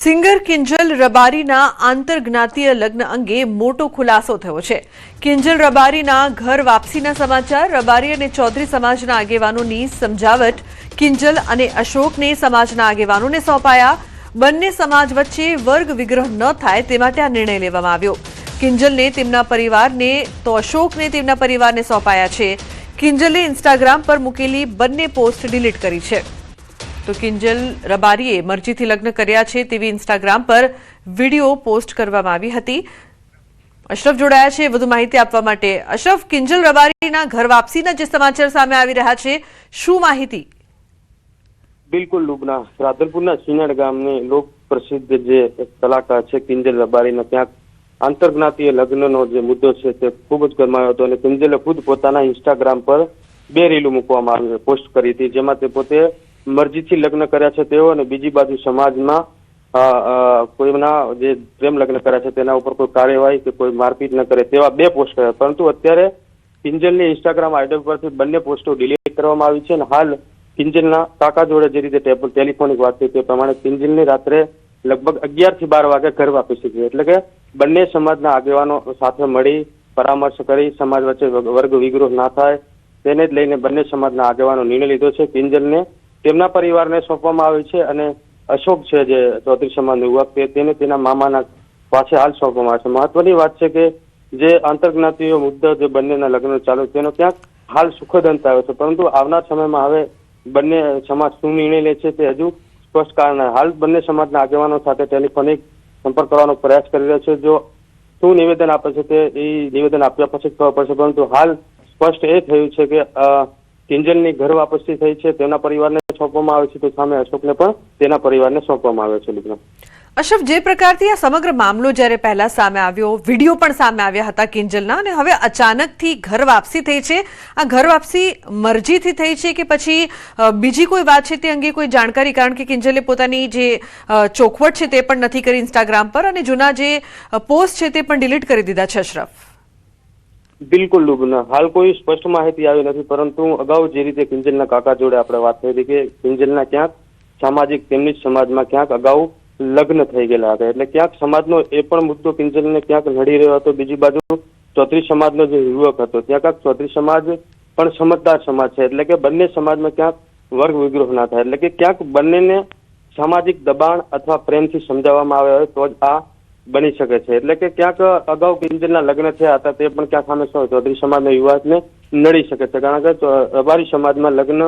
Singer Kinjal રબારીના આંતરજ્ઞાતીય લગ્ન અંગે મોટો ખુલાસો થયો છે। કિંજલ રબારીના ઘર વાપસીના સમાચાર। રબારી અને ચૌધરી સમાજના આગેવાનોની સમજાવટ કિંજલ અને અશોકને સમાજના આગેવાનોને સોંપાયા। બંને સમાજ વચ્ચે વર્ગ વિગ્રહ ન થાય તે માટે આ નિર્ણય લેવામાં આવ્યો। કિંજલને તેમના પરિવારને તો અશોકને તેમના પરિવારને સોંપાયા છે। કિંજલે ઇન્સ્ટાગ્રામ પર મૂકેલી બંને પોસ્ટ ડિલીટ કરી છે। तो किंजल रबारीए मर्जीथी लग्न कर्या छे तेवी इंस्टाग्राम पर वीडियो पोस्ट करवामां आवी हती। अशरफ जोड़ाया छे वधु माहिती आपवा माटे। अशरफ, किंजल रबारीना घर वापसीना जे समाचार सामे आवी रह्या छे, शुं माहिती? बिल्कुल लुबना, राधरपुरना सीनाड़ गामनी लोक प्रसिद्ध जे कलाकार छे किंजल रबारीनो क्यांक आंतरज्ञातीय लग्ननो जे मुद्दो छे ते खूब ज गरमायो हतो अने किंजले खुद पोताना इंस्टाग्राम पर बे रीलो मूकवामां आवी पोस्ट करी हती, जेमां ते पोते मर्जीथी लग्न कर्या छे तेओ अने बीजी बाजु समाजमां कोईना जे प्रेम लग्न कर्या छे तेना उपर कोई कार्यवाही के कोई मारपीट न करे तेवा बे पोस्ट कर्या। परंतु अत्यारे किंजलनी इंस्टाग्राम आईडी परथी बंने पोस्टो डिलीट करवामां आवी छे अने हाल किंजलना काका जोड़े जे रीते टेलिफोनिक वात थई ते प्रमाणे किंजलनी रात्रे लगभग 11 થી 12 वागे घर वापसी थई, एटले के बंने समाजना आगेवानो साथे मळी परामर्श करी समाज वच्चे वर्ग विग्रोह ना थाय तेने ज लईने बंने समाजना आगेवानो निर्णय लीधो छे। किंजलने તેમના પરિવારને સોંપવામાં આવી છે અને અશોક છે જે ચૌધરી સમાજનો યુવક તેને તેના મામાના પાસે હાલ સોંપવામાં આવે છે। મહત્વની વાત છે કે જે આંતરજ્ઞાતીય મુદ્દો જે બંનેના લગ્ન ચાલુ તેનો ક્યાંક હાલ સુખદ અંત આવ્યો છે, પરંતુ આવનાર સમયમાં હવે બંને સમાજ શું નિર્ણય લે છે તે હજુ સ્પષ્ટ કારણ હાલ બંને સમાજના આગેવાનો સાથે ટેલિફોનિક સંપર્ક કરવાનો પ્રયાસ કરી રહ્યો છે। જો શું નિવેદન આપે છે તે એ નિવેદન આપ્યા પછી ખબર પડશે, પરંતુ હાલ સ્પષ્ટ એ થયું છે કે કિંજલની ઘર વાપસી થઈ છે, તેના પરિવારને સોંપવામાં આવે છે, તો સામે અશોકને પણ તેના પરિવારને સોંપવામાં આવ્યો છે। લીધા અશરફ, જે પ્રકારથી આ સમગ્ર મામલો જ્યારે પહેલા સામે આવ્યો, વિડીયો પણ સામે આવ્યા હતા કિંજલના, અને હવે અચાનકથી ઘર વાપસી થઈ છે, આ ઘર વાપસી મરજીથી થઈ છે કે પછી બીજી કોઈ વાત છે તે અંગે કોઈ જાણકારી? કારણ કે કિંજલે પોતાની જે ચોખવટ છે તે પણ નથી કરી ઇન્સ્ટાગ્રામ પર અને જૂના જે પોસ્ટ છે તે પણ ડિલીટ કરી દીધા છે। અશરફ, બિલકુલ લુબના, હાલ કોઈ સ્પષ્ટ માહિતી આવી નથી, પરંતુ અગાઉ જે રીતે કિંજલના કાકા જોડે આપણે વાત થઈ હતી કે કિંજલના ક્યાંક સામાજિક તેમની જ સમાજમાં ક્યાંક અગાઉ લગ્ન થઈ ગયેલા હતા, એટલે ક્યાંક સમાજનો એ પણ મુદ્દો કિંજલને ક્યાંક નડી રહ્યો હતો। બીજી બાજુ ચૌધરી સમાજનો જે યુવક હતો ત્યાં ક્યાંક ચૌધરી સમાજ પણ સમજદાર સમાજ છે, એટલે કે બંને સમાજમાં ક્યાંક વર્ગ વિગ્રોહ ના થાય, એટલે કે ક્યાંક બંનેને સામાજિક દબાણ અથવા પ્રેમથી સમજાવવામાં આવે તો જ આ બની શકે છે। એટલે કે ક્યાંક અગાઉ કિંજલના લગ્ન થયા હતા તે પણ ક્યાંક સામે ચૌધરી સમાજના યુવાને નડી શકે છે, કારણ કે રબારી સમાજમાં લગ્ન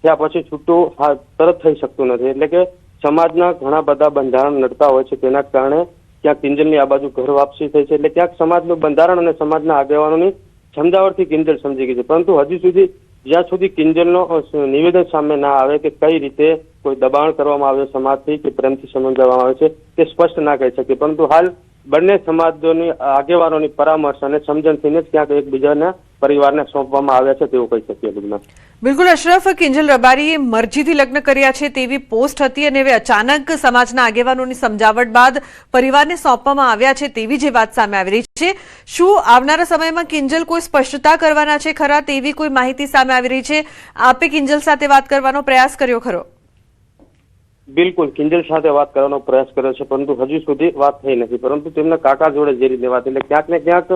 થયા પછી છૂટું તરત થઈ શકતું નથી, એટલે કે સમાજના ઘણા બધા બંધારણ નડતા હોય છે, તેના કારણે ક્યાંક કિંજલની આ બાજુ ઘર વાપસી થઈ છે, એટલે ક્યાંક સમાજનું બંધારણ અને સમાજના આગેવાનોની સમજાવટથી કિંજલ સમજી ગઈ છે। પરંતુ હજી સુધી જ્યાં સુધી કિંજલનો નિવેદન સામે ના આવે કે કઈ રીતે કોઈ દબાણ કરવામાં આવે સમાજથી કે પ્રેમથી સમજાવવામાં આવે છે તે સ્પષ્ટ ના કહી શકે, પરંતુ હાલ બંને સમાજોની આગેવાનોની પરામર્શ અને સમજણથી જ ક્યાંક એકબીજાના પરિવારને સોંપવામાં આવ્યા છે તેવું કહી શકીએ। બિલકુલ અશરફ, કિંજલ રબારીએ મરજીથી લગ્ન કર્યા છે તેવી પોસ્ટ હતી અને હવે અચાનક સમાજના આગેવાનોની સમજાવટ બાદ પરિવારને સોંપવામાં આવ્યા છે તેવી જે વાત સામે આવી રહી છે, શું આવનારા સમયમાં કિંજલ કોઈ સ્પષ્ટતા કરવાના છે ખરા તેવી કોઈ માહિતી સામે આવી રહી છે? આપે કિંજલ સાથે વાત કરવાનો પ્રયાસ કર્યો ખરો? બિલકુલ, કિંજલ સાથે વાત કરવાનો પ્રયાસ કર્યો છે, પરંતુ હજુ સુધી વાત થઈ નથી, પરંતુ તેમના કાકા જોડે જે રીતે વાત, એટલે ક્યાંક ને ક્યાંક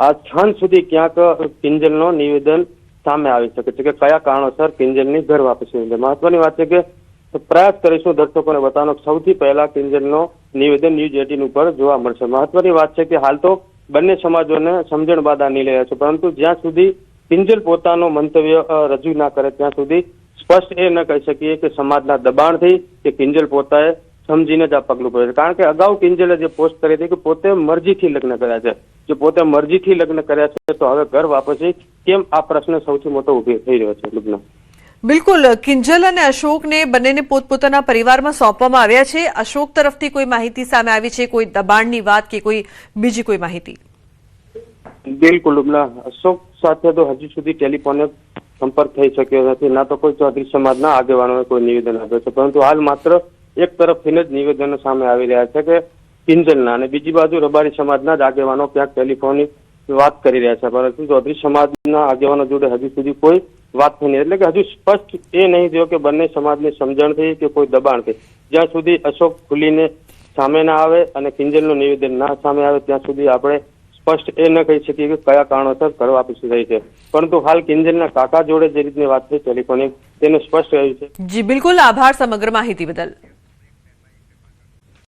આ ક્ષણ સુધી ક્યાંક કિંજલનો નિવેદન સામે આવી શકે છે કે કયા કારણોસર કિંજલની ઘર વાપસી। મહત્વની વાત છે કે પ્રયાસ કરીશું દર્શકોને બતાવવાનો, સૌથી પહેલા કિંજલનો નિવેદન ન્યૂઝ 18 ઉપર જોવા મળશે। મહત્વની વાત છે કે હાલ તો બંને સમાજોને સમજણ બાદ આ નિર્ણય છે, પરંતુ જ્યાં સુધી કિંજલ પોતાનો મંતવ્ય રજૂ ના કરે ત્યાં સુધી સ્પષ્ટ એ ન કહી શકીએ કે સમાજના દબાણથી કે કિંજલ પોતાએ સમજીને જ આ પગલું ભર્યું છે, કારણ કે અગાઉ કિંજલે જે પોસ્ટ કરી હતી કે પોતે મરજીથી લગ્ન કર્યા છે, જો પોતે મરજીથી લગ્ન કર્યા છે તો હવે ઘર વાપસી કેમ, આ પ્રશ્ન સૌથી મોટો ઉભો થઈ રહ્યો છે। લગ્ન બિલકુલ, કિંજલ અને અશોકને બંનેને પોતપોતાના પરિવારમાં સોંપવામાં આવ્યા છે। અશોક તરફથી કોઈ માહિતી સામે આવી છે, કોઈ દબાણની વાત કે કોઈ બીજી કોઈ માહિતી? બિલકુલ અશોક સાથે તો હજુ સુધી ટેલિફોનિક સંપર્ક થઈ શક્યો નથી, ના તો કોઈ ચૌધરી સમાજના આગેવાનોએ કોઈ નિવેદન આપ્યું છે, પરંતુ હાલ માત્ર એક તરફથી જ નિવેદનો સામે આવી રહ્યા છે કે કિંજલના, અને બીજી બાજુ રબારી સમાજના જ આગેવાનો ક્યાંક ટેલિફોનિક વાત કરી રહ્યા છે, પરંતુ ચૌધરી સમાજના આગેવાનો જોડે હજુ સુધી કોઈ વાત થઈ નહીં, એટલે કે હજુ સ્પષ્ટ એ નહીં થયો કે બંને સમાજની સમજણથી કે કોઈ દબાણથી, જ્યાં સુધી અશોક ખુલીને સામે ના આવે અને કિંજલનું નિવેદન ના સામે આવે ત્યાં સુધી આપણે સ્પષ્ટ એ ન કહી શકીએ કે કયા કારણોસર ઘર વાપસી થઈ છે. પરંતુ હાલ કિંજલના કાકા જોડે જે રીતની વાત થઈ ટેલિફોનિક તેને સ્પષ્ટ કહ્યું છે. જી બિલકુલ, આભાર સમગ્ર માહિતી બદલ.